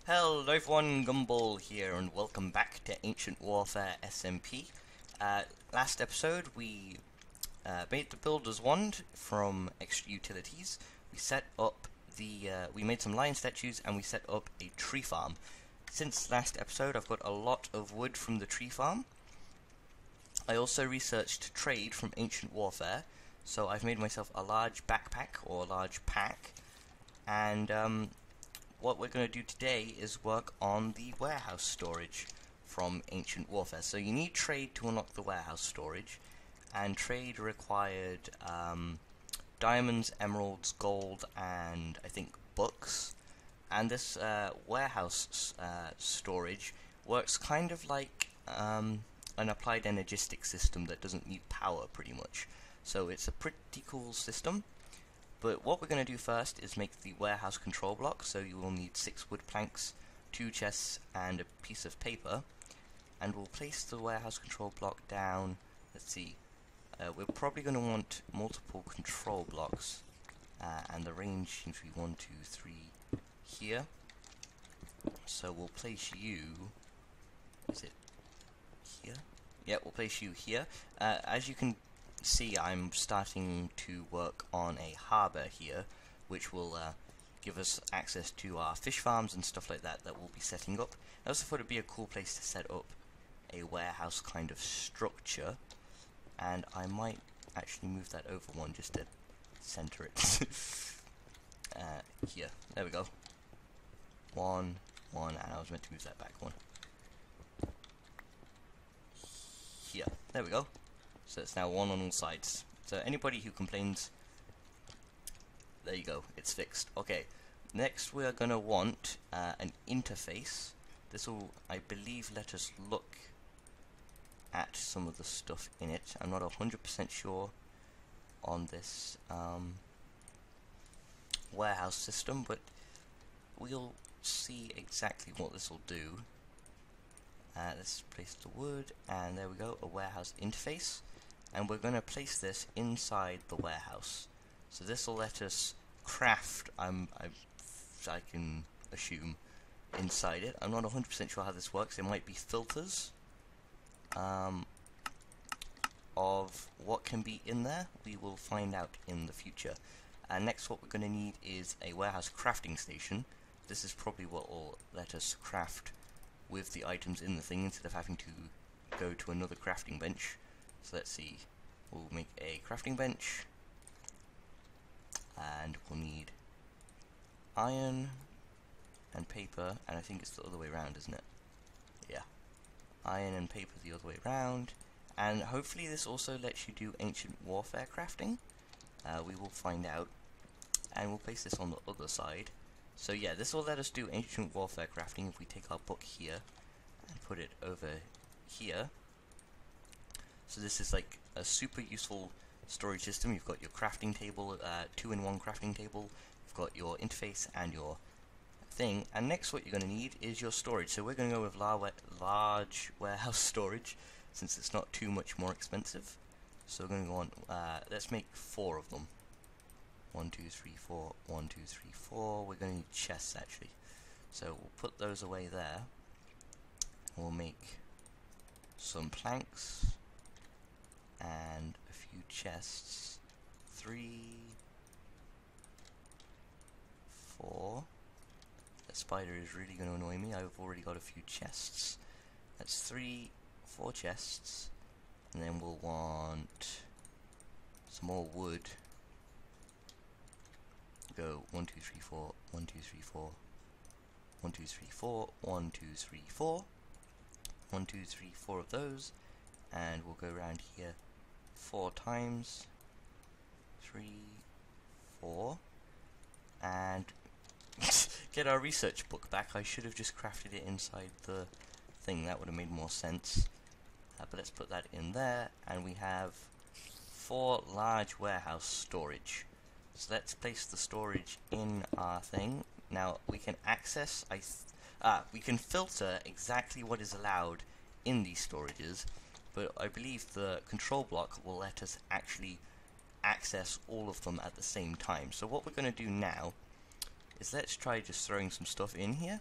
Hello everyone, Gumball here, and welcome back to Ancient Warfare SMP. Last episode we made the Builder's Wand from extra utilities. We set up we made some lion statues and we set up a tree farm. Since last episode I've got a lot of wood from the tree farm. I also researched trade from Ancient Warfare, so I've made myself a large backpack or a large pack, and what we're going to do today is work on the warehouse storage from Ancient Warfare. So you need trade to unlock the warehouse storage, and trade required diamonds, emeralds, gold, and I think books. And this warehouse storage works kind of like an applied energistic system that doesn't need power, pretty much. So it's a pretty cool system. But what we're going to do first is make the warehouse control block, so you will need 6 wood planks, 2 chests, and a piece of paper. And we'll place the warehouse control block down. Let's see, we're probably going to want multiple control blocks, and the range seems to be 1, 2, 3 here. So we'll place you, is it here? Yeah, we'll place you here. As you can see, I'm starting to work on a harbour here, which will give us access to our fish farms and stuff like that we'll be setting up. I also thought it'd be a cool place to set up a warehouse kind of structure, and I might actually move that over one just to center it. Here, there we go. One, and I was meant to move that back one. Here, there we go. So it's now 1 on all sides. So anybody who complains, there you go, it's fixed. Okay, next we are going to want an interface. This will, I believe, let us look at some of the stuff in it. I'm not 100% sure on this warehouse system, but we'll see exactly what this will do. Let's place the wood, and there we go, a warehouse interface. And we're going to place this inside the warehouse. So this will let us craft, I can assume, inside it. I'm not 100% sure how this works. There might be filters of what can be in there. We will find out in the future. And next what we're going to need is a warehouse crafting station. This is probably what will let us craft with the items in the thing instead of having to go to another crafting bench. So let's see, we'll make a crafting bench, and we'll need iron and paper, and I think it's the other way around, isn't it? Yeah, iron and paper the other way around, and hopefully this also lets you do ancient warfare crafting. We will find out, and we'll place this on the other side. So yeah, this will let us do ancient warfare crafting if we take our book here and put it over here. So this is like a super useful storage system. You've got your crafting table, 2-in-1 crafting table. You've got your interface and your thing. And next what you're going to need is your storage. So we're going to go with large warehouse storage, since it's not too much more expensive. So we're going to go on, let's make 4 of them. 1, 2, 3, 4, 1, 2, 3, 4. We're going to need chests actually. So we'll put those away there. We'll make some planks and a few chests. 3, 4. That spider is really going to annoy me. I've already got a few chests. That's 3, 4 chests, and then we'll want some more wood. Go 1, 2, 3, 4, 1, 2, 3, 4, 1, 2, 3, 4, 1, 2, 3, 4, 1, 2, 3, 4 of those, and we'll go around here 4 times, 3, 4, and get our research book back. I should have just crafted it inside the thing, that would have made more sense. But let's put that in there, and we have 4 large warehouse storage. So let's place the storage in our thing. Now we can access, we can filter exactly what is allowed in these storages, but I believe the control block will let us actually access all of them at the same time. So what we're going to do now is let's try just throwing some stuff in here.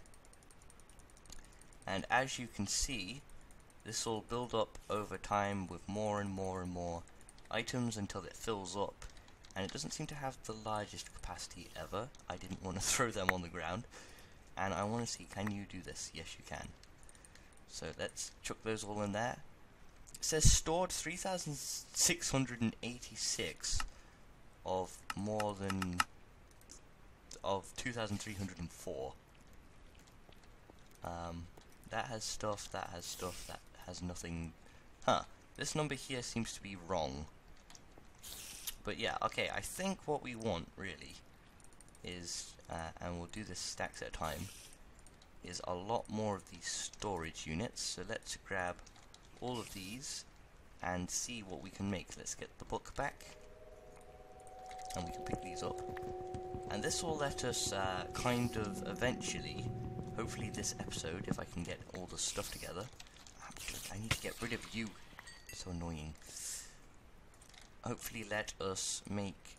And as you can see, this will build up over time with more and more and more items until it fills up. And it doesn't seem to have the largest capacity ever. I didn't want to throw them on the ground. And I want to see, can you do this? Yes, you can. So let's chuck those all in there. It says stored 3,686 of more than... of 2,304. That has stuff, that has stuff, that has nothing. Huh, this number here seems to be wrong. But yeah, okay, I think what we want, really, is, and we'll do this stacks at a time, is a lot more of these storage units. So let's grab all of these and see what we can make. Let's get the book back, and we can pick these up. And this will let us kind of eventually, hopefully this episode, if I can get all the stuff together. I need to get rid of you. It's so annoying. Hopefully let us make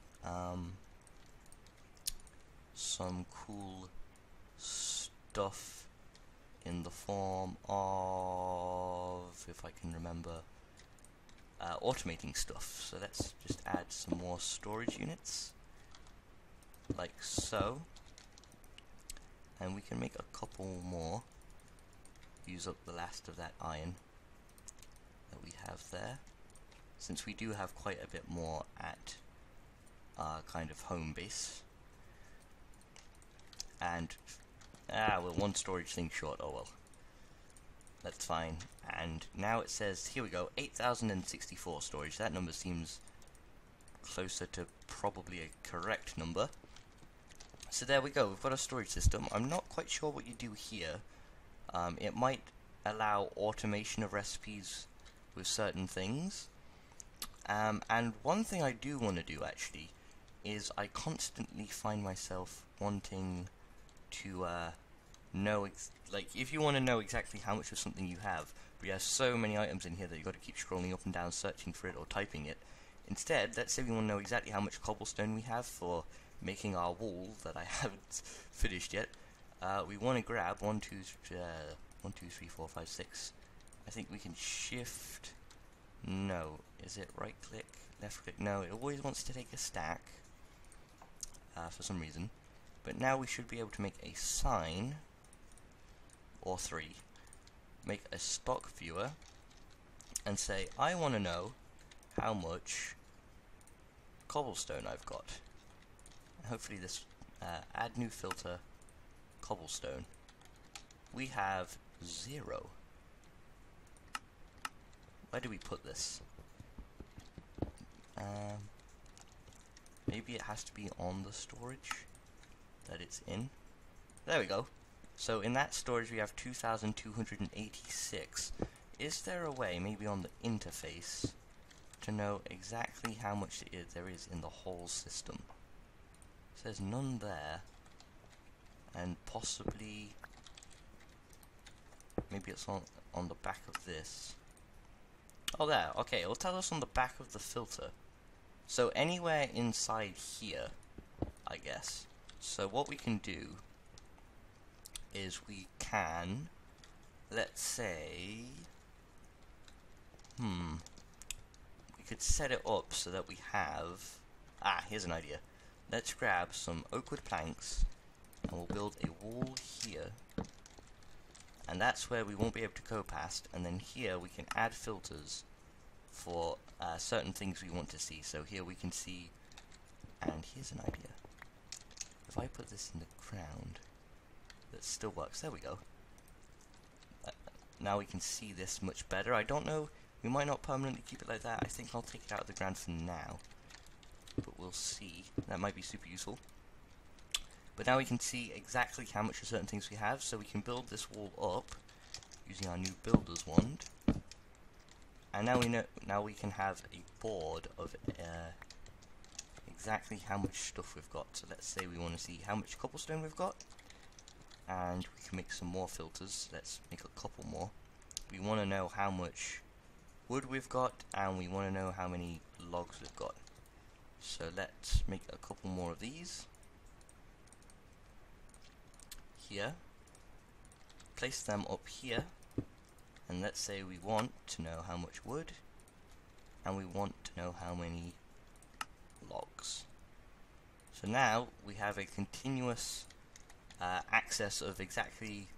some cool stuff in the form of, if I can remember, automating stuff. So let's just add some more storage units, like so. And we can make a couple more. Use up the last of that iron that we have there, since we do have quite a bit more at our kind of home base. And we're one storage thing short. Oh well, that's fine. And now it says, here we go, 8,064 storage. That number seems closer to probably a correct number. So there we go, we've got a storage system. I'm not quite sure what you do here. It might allow automation of recipes with certain things. And one thing I do want to do, actually, is I constantly find myself wanting to know, like, if you want to know exactly how much of something you have, but you have so many items in here that you've got to keep scrolling up and down searching for it or typing it. Instead, let's say we want to know exactly how much cobblestone we have for making our wall that I haven't finished yet. We want to grab 1, 2, 3, 4, 5, 6. I think we can shift. No, is it right click, left click? No, it always wants to take a stack for some reason. But now we should be able to make a sign, or 3, make a stock viewer, and say, I want to know how much cobblestone I've got. Hopefully this, add new filter, cobblestone. We have 0. Where do we put this? Maybe it has to be on the storage that it's in. There we go. So in that storage we have 2,286. Is there a way, maybe on the interface, to know exactly how much there is in the whole system? It says none there, and possibly maybe it's on the back of this. Oh, there. Okay, it'll tell us on the back of the filter. So anywhere inside here, I guess. So what we can do is we can, let's say, we could set it up so that we have, here's an idea. Let's grab some oak wood planks and we'll build a wall here. And that's where we won't be able to go past, and then here we can add filters for certain things we want to see. So here we can see, and here's an idea. If I put this in the ground, that still works. There we go. Now we can see this much better. I don't know, we might not permanently keep it like that. I think I'll take it out of the ground for now, but we'll see. That might be super useful. But now we can see exactly how much of certain things we have, so we can build this wall up using our new builder's wand. And now we know. Now we can have a board of exactly how much stuff we've got. So let's say we want to see how much cobblestone we've got, and we can make some more filters. Let's make a couple more. We want to know how much wood we've got, and we want to know how many logs we've got. So let's make a couple more of these. Here, place them up here, and let's say we want to know how much wood, and we want to know how many logs. So now we have a continuous access of exactly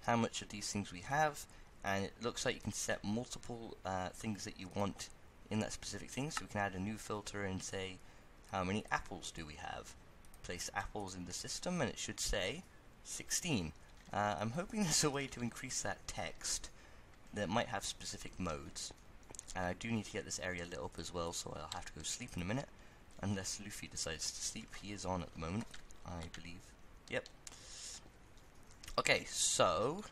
how much of these things we have, and it looks like you can set multiple things that you want in that specific thing. So we can add a new filter and say, how many apples do we have? Place apples in the system, and it should say 16. I'm hoping there's a way to increase that text that might have specific modes. And I do need to get this area lit up as well, so I'll have to go sleep in a minute. Unless Luffy decides to sleep. He is on at the moment, I believe. Yep. Okay, so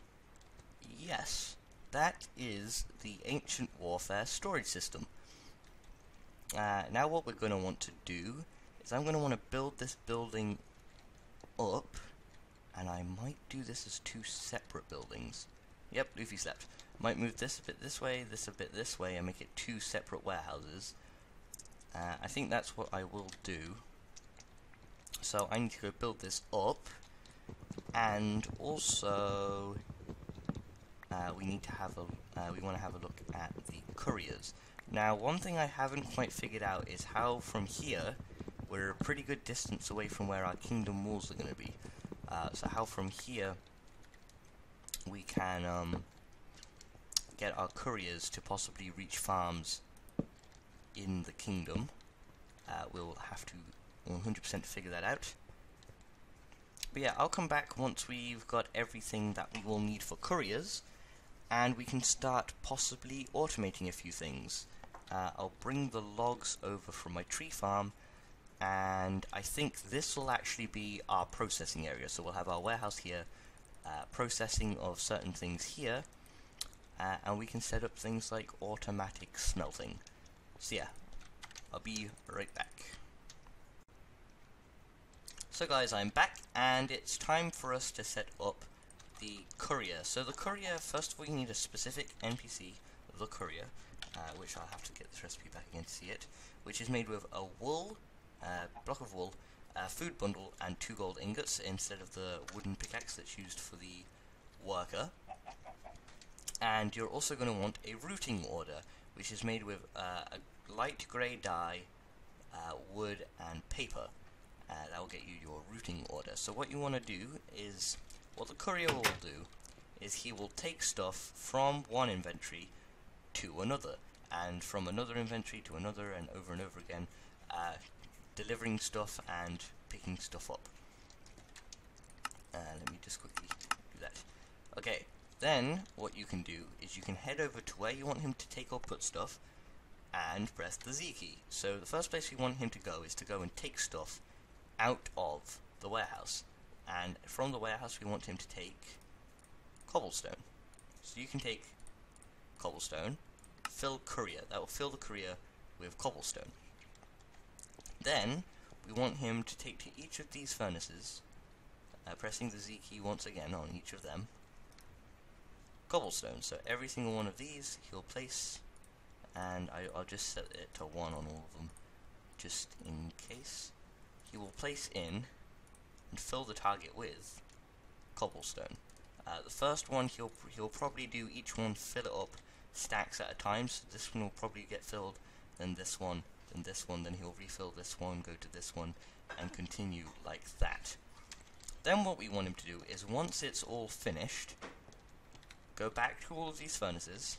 yes, that is the Ancient Warfare storage system. Now what we're going to want to do is I'm going to want to build this building up, and I might do this as two separate buildings. Yep, Luffy slept. Might move this a bit this way, this a bit this way, and make it two separate warehouses. I think that's what I will do. So I need to go build this up, and also we need to have a we want to have a look at the couriers. Now, one thing I haven't quite figured out is how from here we're a pretty good distance away from where our kingdom walls are going to be. So how from here we can get our couriers to possibly reach farms in the kingdom. We'll have to 100% figure that out. But yeah, I'll come back once we've got everything that we will need for couriers, and we can start possibly automating a few things. I'll bring the logs over from my tree farm, and I think this will actually be our processing area. So we'll have our warehouse here, processing of certain things here, and we can set up things like automatic smelting. So yeah, I'll be right back. So guys, I'm back, and it's time for us to set up the courier. So the courier, first of all, you need a specific NPC, the courier, which I'll have to get this recipe back again to see it, which is made with a wool, block of wool, food bundle, and 2 gold ingots instead of the wooden pickaxe that's used for the worker. And you're also going to want a routing order, which is made with a light grey dye, wood, and paper. That will get you your routing order. So what you want to do is, what the courier will do is he will take stuff from one inventory to another, and from another inventory to another, and over again, delivering stuff and picking stuff up. Let me just quickly do that. Okay, then what you can do is you can head over to where you want him to take or put stuff, and press the Z key. So the first place we want him to go is to go and take stuff out of the warehouse, and from the warehouse we want him to take cobblestone. So you can take cobblestone, fill courier, that will fill the courier with cobblestone. Then we want him to take to each of these furnaces, pressing the Z key once again on each of them, cobblestone. So every single one of these he'll place, and I'll just set it to 1 on all of them just in case. He will place in and fill the target with cobblestone. The first one he'll probably do each one, fill it up stacks at a time. So this one will probably get filled, then this one, then this one, then he'll refill this one, go to this one, and continue like that. Then what we want him to do is, once it's all finished, go back to all of these furnaces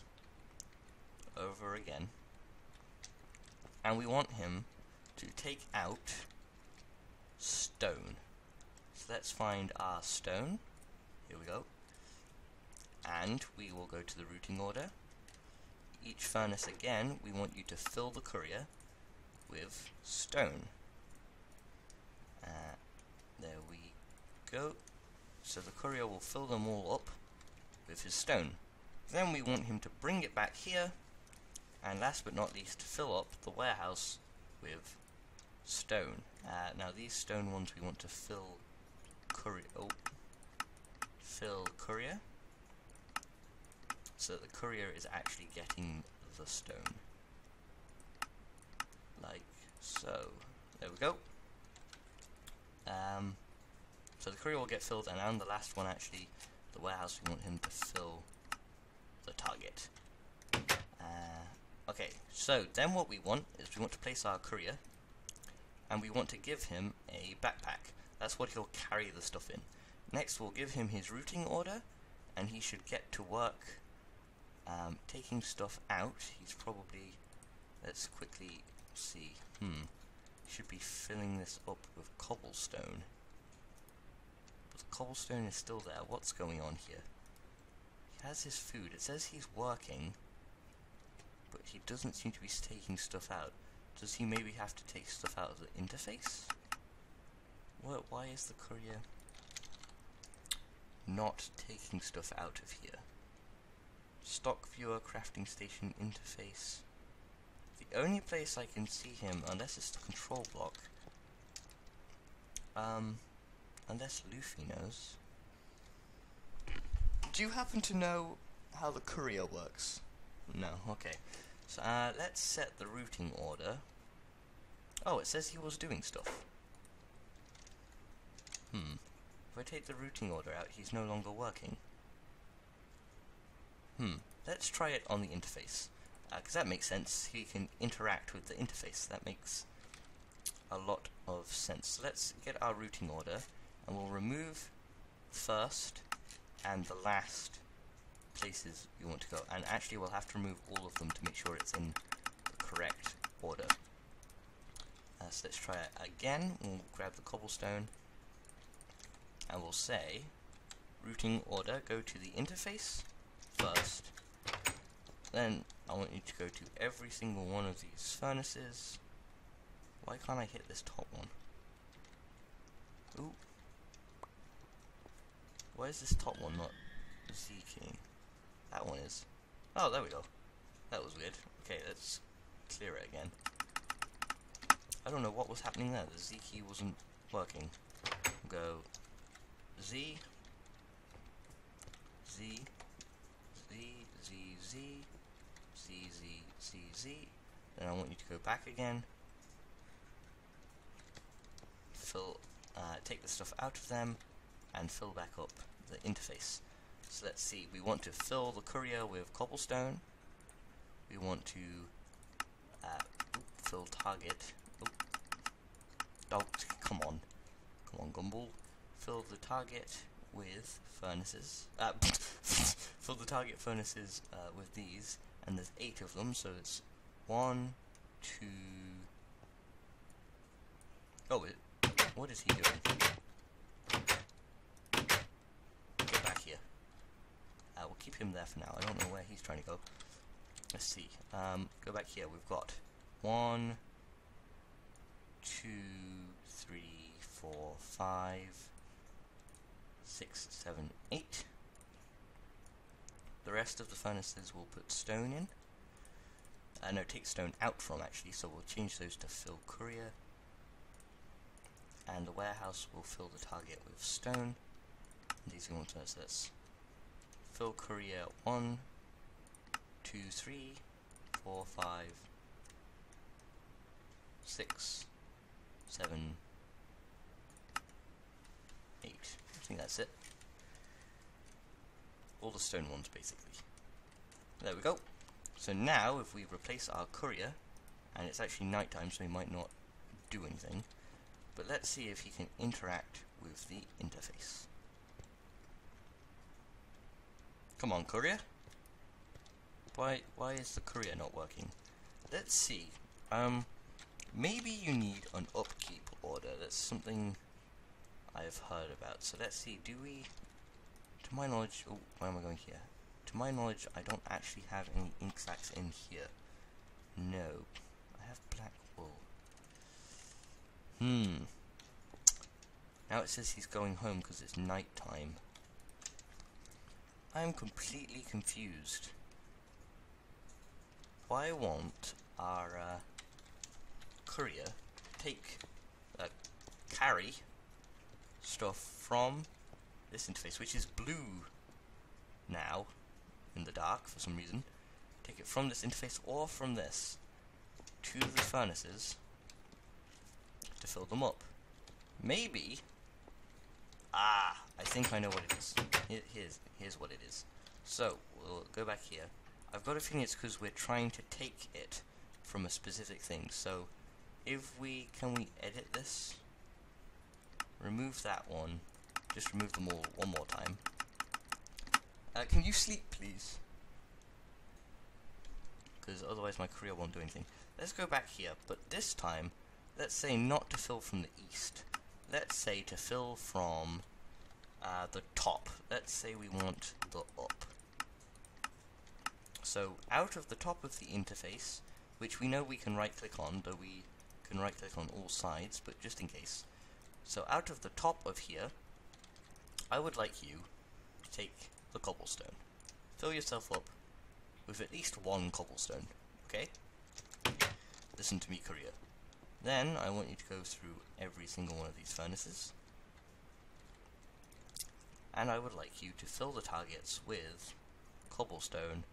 over again, and we want him to take out stone. So let's find our stone. Here we go. And we will go to the routing order. Each furnace again, we want you to fill the courier with stone. There we go. So the courier will fill them all up with his stone. Then we want him to bring it back here, and last but not least, fill up the warehouse with stone. Now these stone ones we want to fill courier. Fill courier, so the courier is actually getting the stone, like so. There we go. So the courier will get filled, and on the last one actually, the warehouse, we want him to fill the target. Okay, so then what we want is we want to place our courier, and we want to give him a backpack. That's what he'll carry the stuff in. Next we'll give him his routing order, and he should get to work taking stuff out. He's probably, let's quickly see, he should be filling this up with cobblestone. But the cobblestone is still there. What's going on here? He has his food. It says he's working, but he doesn't seem to be taking stuff out. Does he maybe have to take stuff out of the interface? Why is the courier not taking stuff out of here? Stock viewer, crafting station, interface. The only place I can see him, unless it's the control block, unless Luffy knows. Do you happen to know how the courier works? No, okay. So let's set the routing order. Oh, it says he was doing stuff. If I take the routing order out, he's no longer working. Let's try it on the interface, because that makes sense. He can interact with the interface. That makes a lot of sense. So let's get our routing order, and we'll remove the first and the last places we want to go. And actually we'll have to remove all of them to make sure it's in the correct order. So let's try it again. We'll grab the cobblestone, and we'll say routing order, go to the interface first, then I want you to go to every single one of these furnaces. Why can't I hit this top one? Ooh. Why is this top one not Z-keying? That one is. Oh, there we go. That was weird. Okay, let's clear it again. I don't know what was happening there. The Z key wasn't working. Go Z, Z, Z, Z, Z, Z, Z, Z, Z. Then I want you to go back again. Take the stuff out of them and fill back up the interface. So let's see. We want to fill the courier with cobblestone. We want to fill target. Oh, come on, Gumball. Fill the target with furnaces. Fill the target furnaces with these, and there's 8 of them, so it's 1, 2. Oh, what is he doing? Get back here. We'll keep him there for now. I don't know where he's trying to go. Let's see. Go back here. We've got 1, 2, 3, 4, 5, 6, 7, 8. The rest of the furnaces we'll put stone in. No, take stone out from actually, so we'll change those to fill courier. And the warehouse will fill the target with stone. And these we want to, so let's fill courier 1, 2, 3, 4, 5, 6, 7, 8. I think that's it. All the stone ones, basically. There we go. So now, if we replace our courier, and it's actually nighttime, so he might not do anything, but let's see if he can interact with the interface. Come on, courier. Why is the courier not working? Let's see. Maybe you need an upkeep order. That's something I've heard about. So let's see. Do we? To my knowledge, oh, where am I going here? To my knowledge, I don't actually have any ink sacs in here. No, I have black wool. Now it says he's going home because it's night time. I am completely confused. Why won't our courier carry stuff from this interface, which is blue now in the dark for some reason? Take it from this interface or from this to the furnaces to fill them up. Maybe Ah, I think I know what it is. Here's what it is. So, we'll go back here. I've got a feeling it's because we're trying to take it from a specific thing. So, can we edit this? Remove that one. Just remove them all one more time. Can you sleep, please? Because otherwise my courier won't do anything. Let's go back here, but this time, let's say not to fill from the east. Let's say to fill from the top. Let's say we want the up. So out of the top of the interface, which we know we can right click on, though we can right click on all sides, but just in case. So out of the top of here, I would like you to take the cobblestone. Fill yourself up with at least one cobblestone, okay? Listen to me, courier. Then I want you to go through every single one of these furnaces. And I would like you to fill the targets with cobblestone.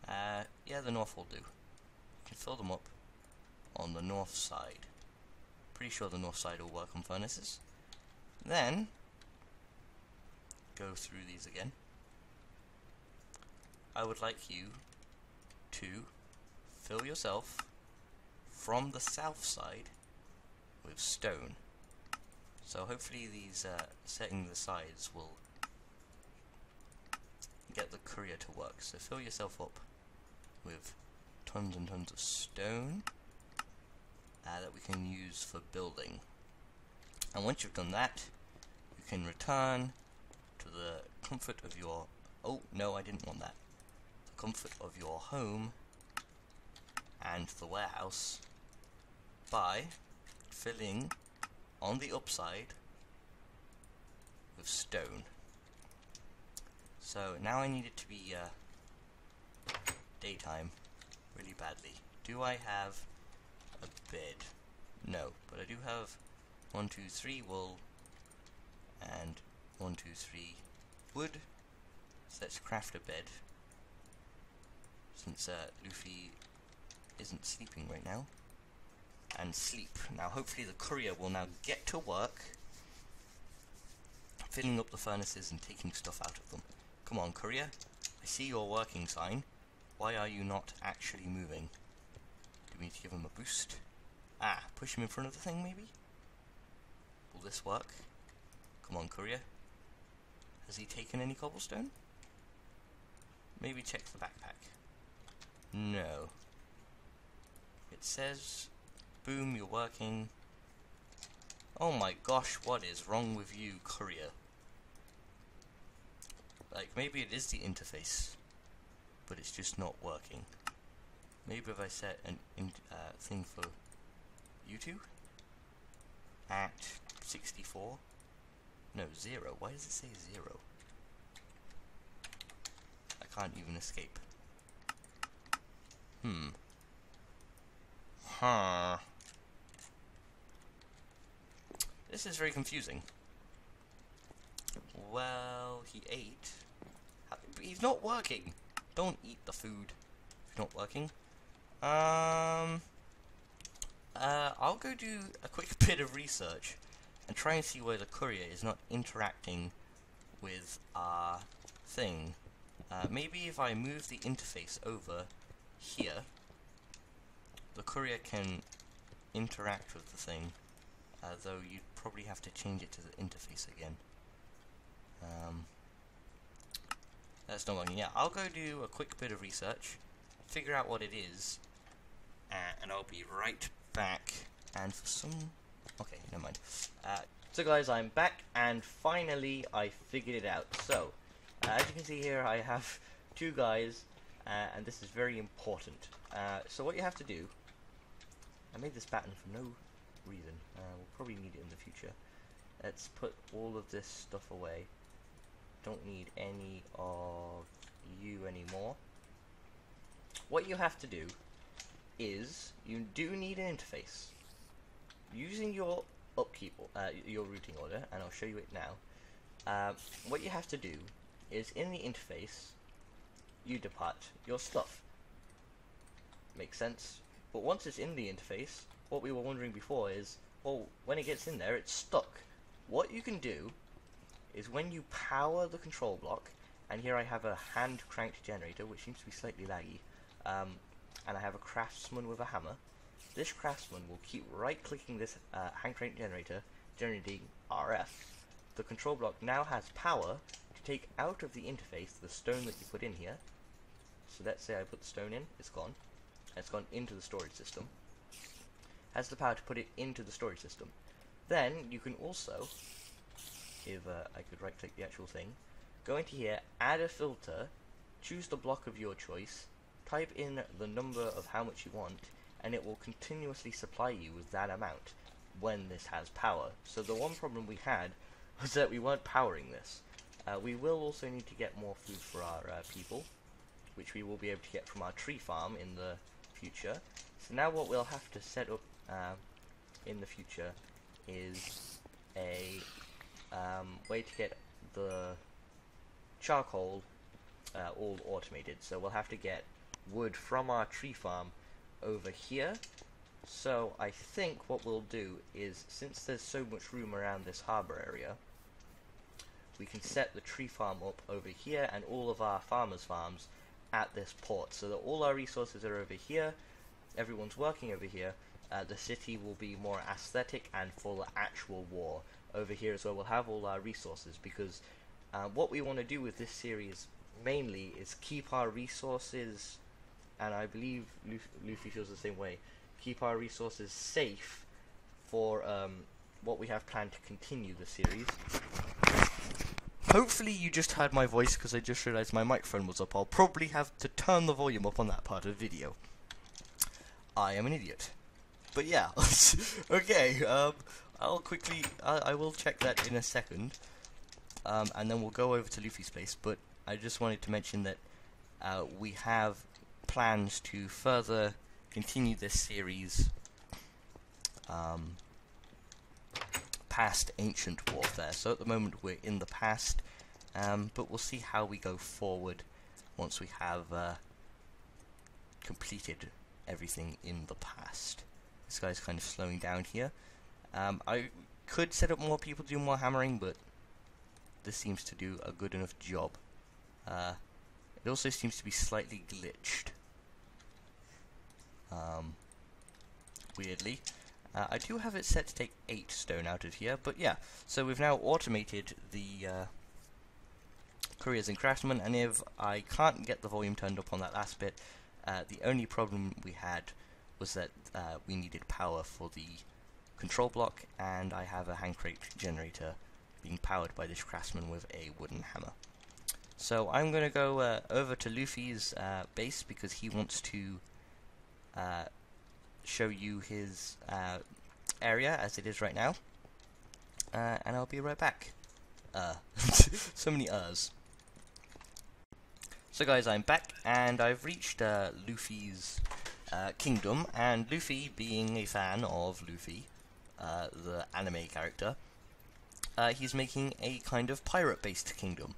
Yeah, the north will do. You can fill them up on the north side. Pretty sure the north side will work on furnaces. Then, go through these again. I would like you to fill yourself from the south side with stone. So hopefully these setting the sides will get the courier to work. So fill yourself up with tons and tons of stone that we can use for building. And once you've done that, you can return to the comfort of your... Oh, no, I didn't want that. The comfort of your home and the warehouse by filling on the upside with stone. So now I need it to be daytime really badly. Do I have a bed? No, but I do have 1, 2, 3 wool and 1, 2, 3 wood. So let's craft a bed, since Luffy isn't sleeping right now. And sleep. Now hopefully the courier will now get to work filling up the furnaces and taking stuff out of them. Come on, courier. I see your working sign. Why are you not actually moving? Do we need to give him a boost? Ah, push him in front of the thing maybe? Will this work? Come on, courier. Has he taken any cobblestone? Maybe check the backpack. No. It says, boom, you're working. Oh my gosh, what is wrong with you, courier? Like, maybe it is the interface, but it's just not working. Maybe if I set an thing for you two at 64. No, 0. Why does it say 0? I can't even escape. Huh. This is very confusing. Well, he ate. But he's not working. Don't eat the food if you're not working. I'll go do a quick bit of research and try and see why the courier is not interacting with our thing. Maybe if I move the interface over here, the courier can interact with the thing, though you'd probably have to change it to the interface again. That's not working. Yeah, I'll go do a quick bit of research, figure out what it is, and I'll be right back. And for some... Okay, never mind. So guys, I'm back, and finally I figured it out. So, as you can see here, I have two guys, and this is very important. So what you have to do... I made this pattern for no reason. We'll probably need it in the future. Let's put all of this stuff away. Don't need any of you anymore. What you have to do is, you do need an interface. Using your upkeep, your routing order, and I'll show you it now. What you have to do is, in the interface, you depart your stuff. Makes sense? But once it's in the interface, what we were wondering before is, well, when it gets in there, it's stuck. What you can do is when you power the control block, and here I have a hand-cranked generator, which seems to be slightly laggy, and I have a craftsman with a hammer. This craftsman will keep right-clicking this hand-cranked generator, generating RF. The control block now has power to take out of the interface the stone that you put in here. So let's say I put the stone in, it's gone. It's gone into the storage system. Has the power to put it into the storage system. Then you can also, if I could right-click the actual thing, go into here, add a filter, choose the block of your choice, type in the number of how much you want, and it will continuously supply you with that amount when this has power. So the one problem we had was that we weren't powering this. We will also need to get more food for our people, which we will be able to get from our tree farm in the future. So now what we'll have to set up in the future is a way to get the charcoal all automated. So we'll have to get wood from our tree farm over here. So I think what we'll do is, since there's so much room around this harbour area, we can set the tree farm up over here and all of our farmers' farms at this port, so that all our resources are over here, everyone's working over here. The city will be more aesthetic and for the actual war. Over here as well we'll have all our resources, because what we want to do with this series mainly is keep our resources, and I believe Luffy feels the same way, keep our resources safe for what we have planned to continue the series. Hopefully you just heard my voice, because I just realised my microphone was up. I'll probably have to turn the volume up on that part of the video. I am an idiot. But yeah, okay, I will check that in a second, and then we'll go over to Luffy's place, but I just wanted to mention that we have plans to further continue this series past Ancient Warfare. So at the moment we're in the past, but we'll see how we go forward once we have completed everything in the past. This guy's kind of slowing down here. I could set up more people to do more hammering, but this seems to do a good enough job. It also seems to be slightly glitched. Weirdly. I do have it set to take 8 stone out of here, but yeah. So we've now automated the couriers and craftsmen, and if I can't get the volume turned up on that last bit, the only problem we had was that we needed power for the control block, and I have a hand cranked generator being powered by this craftsman with a wooden hammer. So I'm going to go over to Luffy's base, because he wants to show you his area as it is right now, and I'll be right back. So many So guys, I'm back, and I've reached Luffy's kingdom, and Luffy, being a fan of Luffy, the anime character, he's making a kind of pirate-based kingdom.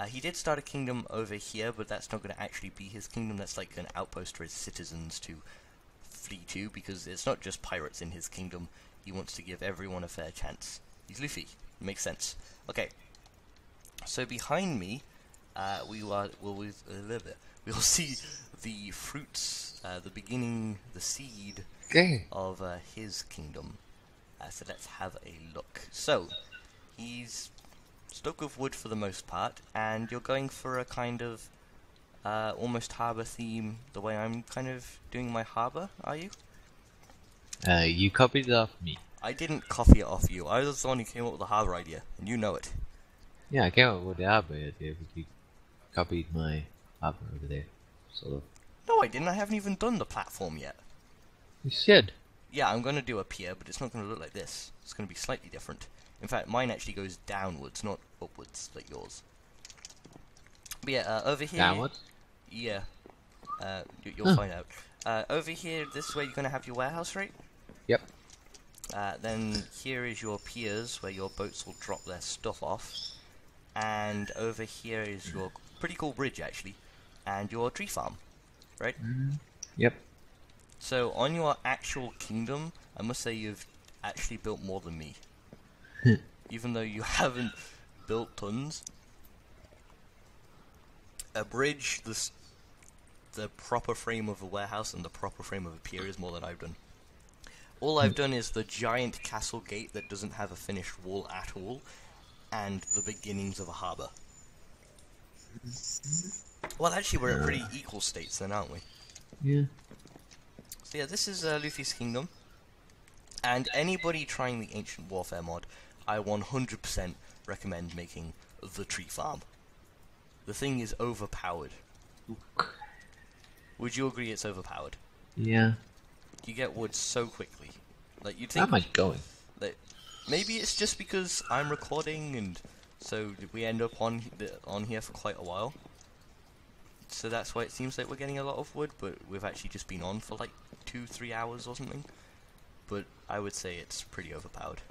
He did start a kingdom over here, but that's not going to actually be his kingdom. That's like an outpost for his citizens to flee to, because it's not just pirates in his kingdom. He wants to give everyone a fair chance. He's Luffy. Makes sense. Okay. So behind me, we'll see the fruits, the beginning, the seed of his kingdom. So let's have a look. So he's stuck with wood for the most part, and you're going for a kind of almost harbour theme, the way I'm kind of doing my harbour, are you? You copied it off me. I didn't copy it off you. I was the one who came up with the harbour idea, and you know it. Yeah, I came up with the harbour idea, but you copied my harbour over there, sort of. No, I didn't. I haven't even done the platform yet. You should. Yeah, I'm going to do a pier, but it's not going to look like this. It's going to be slightly different. In fact, mine actually goes downwards, not upwards, like yours. But yeah, over here... Downwards? Yeah. You'll find out. Over here, this is where you're going to have your warehouse, right? Yep. Then here is your piers, where your boats will drop their stuff off. And over here is your pretty cool bridge, actually. And your tree farm, right? Yep. So, on your actual kingdom, I must say you've actually built more than me. Even though you haven't built tons. A bridge, the proper frame of a warehouse and the proper frame of a pier is more than I've done. All I've done is the giant castle gate that doesn't have a finished wall at all, and the beginnings of a harbour. Well, actually, we're at pretty equal states then, aren't we? Yeah. So yeah, this is Luffy's kingdom, and anybody trying the Ancient Warfare mod, I 100% recommend making the tree farm. The thing is overpowered. Would you agree it's overpowered? Yeah. You get wood so quickly. Like, you'd Where think... am I going? That maybe it's just because I'm recording, and so we end up on here for quite a while. So that's why it seems like we're getting a lot of wood, but we've actually just been on for like 2-3 hours or something. But I would say it's pretty overpowered.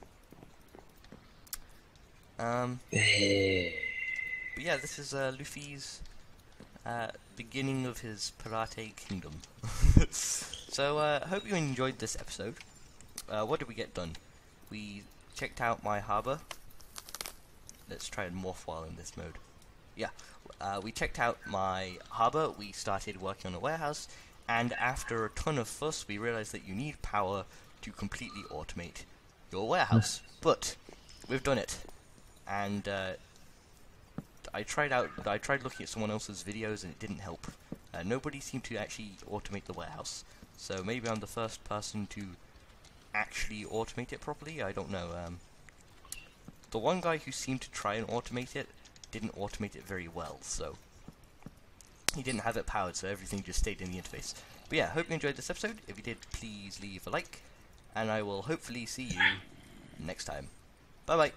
But yeah, this is Luffy's beginning of his Pirate Kingdom. So hope you enjoyed this episode. What did we get done? We checked out my harbour. Let's try and morph while in this mode. Yeah, we checked out my harbour, we started working on a warehouse, and after a ton of fuss we realised that you need power to completely automate your warehouse. But we've done it. And I tried looking at someone else's videos and it didn't help. Nobody seemed to actually automate the warehouse. So maybe I'm the first person to actually automate it properly, I don't know. The one guy who seemed to try and automate it didn't automate it very well, so he didn't have it powered, so everything just stayed in the interface. But yeah, hope you enjoyed this episode. If you did, please leave a like, and I will hopefully see you next time. Bye bye.